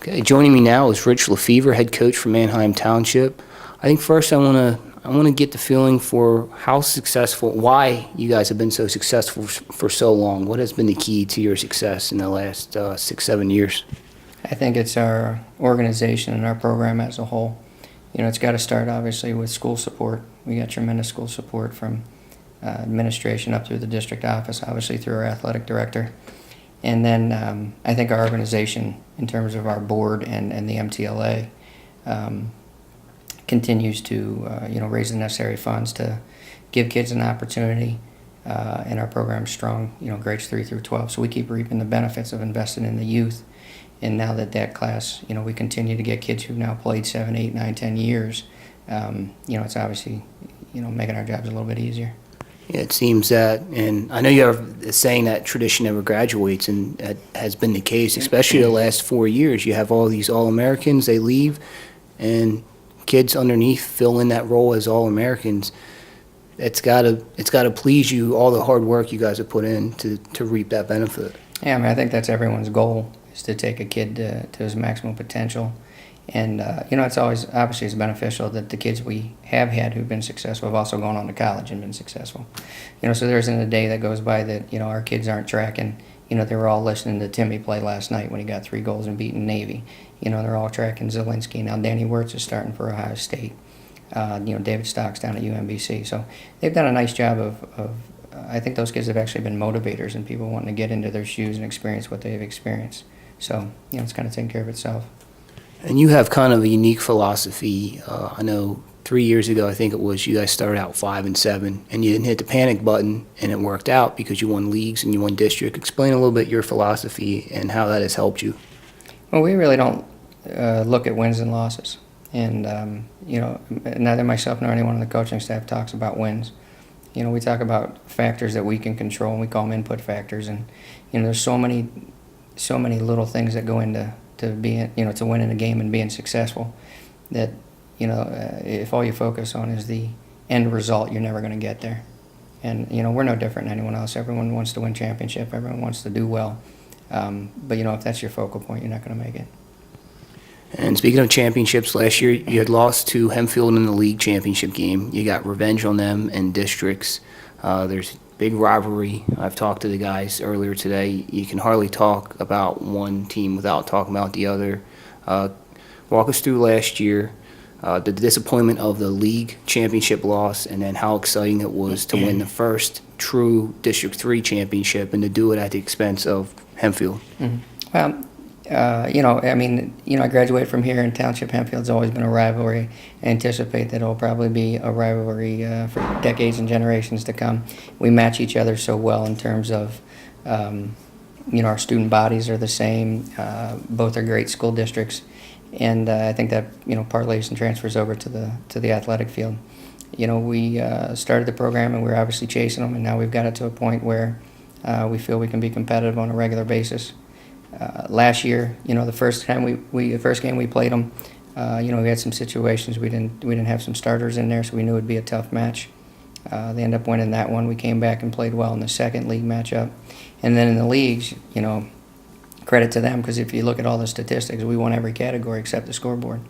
Okay, joining me now is Rich Lefever, head coach for Manheim Township. I think first I want to get the feeling for how successful, why you guys have been so successful for so long. What has been the key to your success in the last 6-7 years? I think it's our organization and our program as a whole. It's got to start obviously with school support. We got tremendous school support from administration up through the district office, obviously through our athletic director. And then I think our organization, in terms of our board and the MTLA, continues to raise the necessary funds to give kids an opportunity. And our program's strong, grades 3 through 12. So we keep reaping the benefits of investing in the youth. And now that class, we continue to get kids who've now played 7, 8, 9, 10 years. It's obviously, making our jobs a little bit easier. Yeah, it seems that, and I know you have a saying that tradition never graduates, and that has been the case, especially the last 4 years. You have all these All-Americans, they leave, and kids underneath fill in that role as All-Americans. It's gotta please you, all the hard work you guys have put in to reap that benefit. Yeah, I think that's everyone's goal, is to take a kid to his maximum potential. And, it's always, obviously, it's beneficial that the kids we have had who've been successful have also gone on to college and been successful. So there isn't a day that goes by that, our kids aren't tracking. They were all listening to Timmy play last night when he got 3 goals and beating Navy. They're all tracking Zielinski. Now Danny Wirtz is starting for Ohio State. David Stock's down at UMBC. So they've done a nice job of I think those kids have actually been motivators and people wanting to get into their shoes and experience what they've experienced. So, it's kind of taking care of itself. And you have kind of a unique philosophy. I know 3 years ago, I think it was, you guys started out 5-7, and you didn't hit the panic button, and it worked out because you won leagues and you won district. Explain a little bit your philosophy and how that has helped you. Well, we really don't look at wins and losses. And, neither myself nor anyone on the coaching staff talks about wins. We talk about factors that we can control, and we call them input factors. And, there's so many little things that go into being, to winning a game and being successful, that, if all you focus on is the end result, you're never going to get there. And, we're no different than anyone else. Everyone wants to win championship. Everyone wants to do well. But, if that's your focal point, you're not going to make it. And speaking of championships, last year you had lost to Hempfield in the league championship game. You got revenge on them in districts. There's big rivalry. I've talked to the guys earlier today. You can hardly talk about one team without talking about the other. Walk us through last year, the disappointment of the league championship loss, and then how exciting it was to win the first true District 3 championship and to do it at the expense of Hempfield. Mm-hmm. Well, I graduated from here, and Township Hempfield's always been a rivalry. I anticipate that it'll probably be a rivalry for decades and generations to come. We match each other so well in terms of, our student bodies are the same. Both are great school districts, and I think that parlays and transfers over to the athletic field. We started the program, and we were obviously chasing them, and now we've got it to a point where we feel we can be competitive on a regular basis. Last year, the first game we played them, we had some situations we didn't have some starters in there, so we knew it'd be a tough match. They ended up winning that one. We came back and played well in the second league matchup, and then in the leagues, credit to them, because if you look at all the statistics, we won every category except the scoreboard.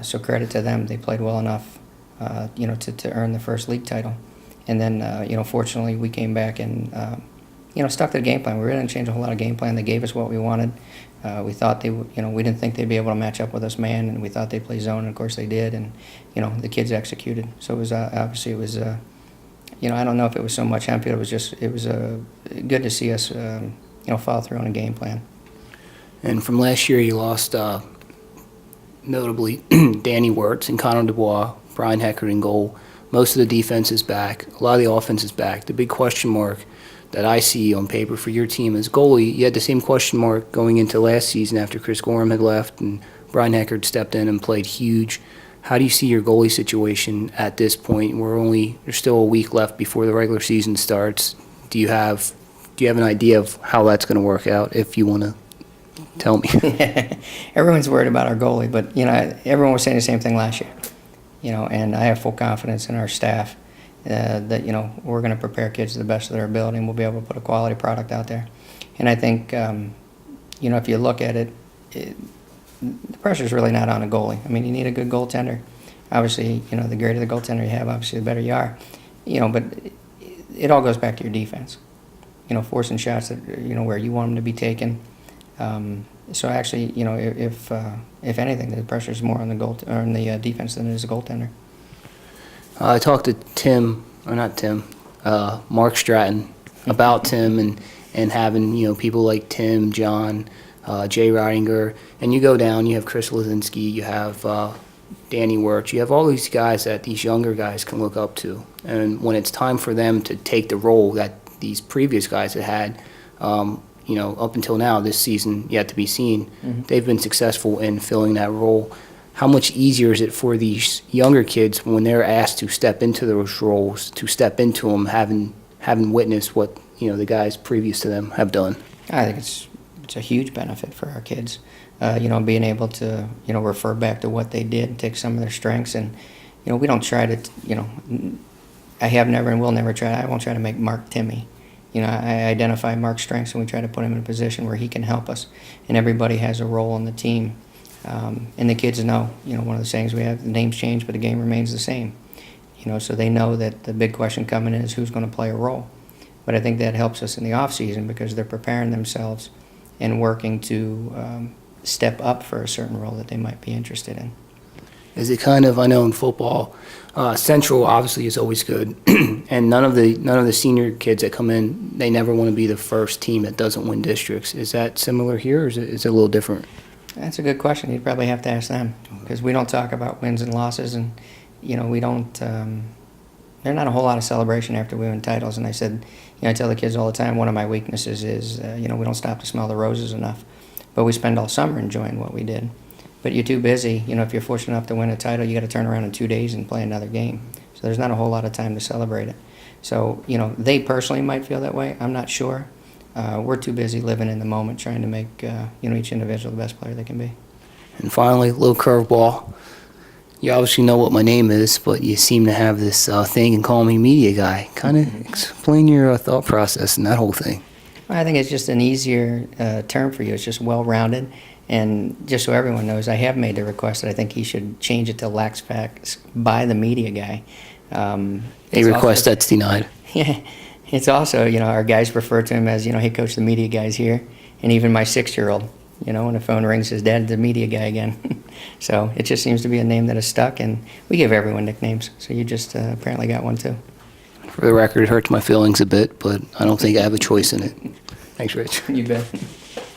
So credit to them; they played well enough, to earn the first league title. And then, fortunately, we came back and stuck to the game plan. We really didn't change a whole lot of game plan. They gave us what we wanted. We thought we didn't think they'd be able to match up with us man, and we thought they'd play zone, and of course they did. And, the kids executed. So it was, obviously it was, I don't know if it was so much Hempfield. It was good to see us, follow through on a game plan. And from last year, you lost, notably, Danny Wirtz and Connor Dubois, Brian Heckard in goal. Most of the defense is back. A lot of the offense is back. The big question mark that I see on paper for your team as goalie, you had the same question mark going into last season after Chris Gorham had left and Brian Heckard stepped in and played huge. How do you see your goalie situation at this point? There's still a week left before the regular season starts. Do you have an idea of how that's going to work out, if you want to tell me? Everyone's worried about our goalie, but everyone was saying the same thing last year. And I have full confidence in our staff. That we're going to prepare kids to the best of their ability, and we'll be able to put a quality product out there. And I think if you look at it, the pressure's really not on a goalie. I mean, you need a good goaltender. Obviously, the greater the goaltender you have, obviously the better you are. But it all goes back to your defense. Forcing shots that where you want them to be taken. So actually, if anything, the pressure's more on the defense than it is the goaltender. I talked to Mark Stratton about Tim and having, people like Tim, John, Jay Ridinger, and you go down, you have Chris Lazinski, you have Danny Wirtz, you have all these guys that these younger guys can look up to. And when it's time for them to take the role that these previous guys had, up until now, this season yet to be seen, they've been successful in filling that role. How much easier is it for these younger kids when they're asked to step into those roles, to step into them, having witnessed what the guys previous to them have done? I think it's a huge benefit for our kids. Being able to refer back to what they did and take some of their strengths, and we don't try to I have never and will never try. I won't try to make Mark Timmy. I identify Mark's strengths and we try to put him in a position where he can help us. And everybody has a role on the team. And the kids know, one of the sayings we have, the names change, but the game remains the same. So they know that the big question coming in is who's going to play a role. But I think that helps us in the off season because they're preparing themselves and working to step up for a certain role that they might be interested in. Is it kind of, I know in football, Central obviously is always good, and none of the senior kids that come in, they never want to be the first team that doesn't win districts. Is that similar here, or is it a little different? That's a good question. You'd probably have to ask them because we don't talk about wins and losses, and we don't. There's not a whole lot of celebration after we win titles. And I said, I tell the kids all the time, one of my weaknesses is, we don't stop to smell the roses enough, but we spend all summer enjoying what we did. But you're too busy. If you're fortunate enough to win a title, you got to turn around in 2 days and play another game. So there's not a whole lot of time to celebrate it. So they personally might feel that way. I'm not sure. We're too busy living in the moment, trying to make each individual the best player they can be. And finally, a little curveball. You obviously know what my name is, but you seem to have this thing and call me media guy. Kind of explain your thought process in that whole thing. I think it's just an easier term for you. It's just well-rounded. And just so everyone knows, I have made the request that I think he should change it to LaxFacts by the media guy. A request that's denied. Yeah. It's also, our guys refer to him as, hey, coach, the media guy's here. And even my 6-year-old, when the phone rings, his dad, the media guy again. So it just seems to be a name that is stuck, and we give everyone nicknames. So you just apparently got one too. For the record, it hurts my feelings a bit, but I don't think I have a choice in it. Thanks, Rich. You bet.